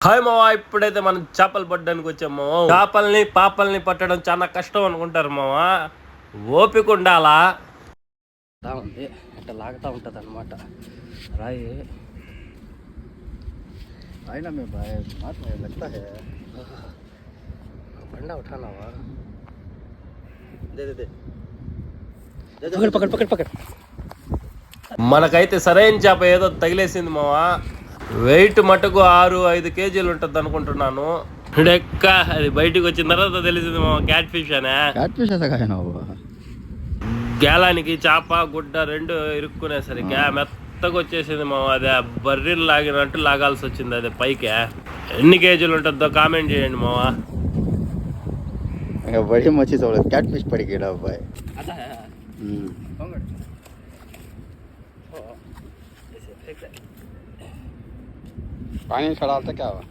Hi మావా, ఇప్పుడైతే మనం చేపలు పట్టడానికి వచ్చాము. చేపల్ని పాపల్ని పట్టడం చాలా కష్టం అనుకుంటారు మావా, ఓపిక ఉండాలా. ఉంది అట్లా లాగుతూ ఉంటుంది అనమాట రాయి. आईना में भाई हाथ में लगता है బండ ఉఠానావా? दे दे दे పకడ్ పకడ్ పకడ్ పకడ్. మనకైతే సరైన చేప ఏదో తగిలేసింది మావా. వెయిట్ మటుకు 6-5 కేజీలు ఉంటుంది అనుకుంటున్నాను. ఎక్క అది బయటికి వచ్చిన తర్వాత తెలిసింది మావా, క్యాట్ ఫిష్ అనే. कैट फिश ऐसा खाया ना वो గేలానికి చేప గుడ్డ రెండు ఇరుక్కునేసరికి మెత్తగా వచ్చేసింది మావా. అదే బర్రీలు లాగినట్టు లాగాల్సి వచ్చింది. అదే పైకి ఎన్ని కేజీలు ఉంటుందో కామెంట్ చేయండి మావా. बड़ी मच्छी सब कैट फिश पड़ गई ना भाई पानी खड़ा था क्या हुआ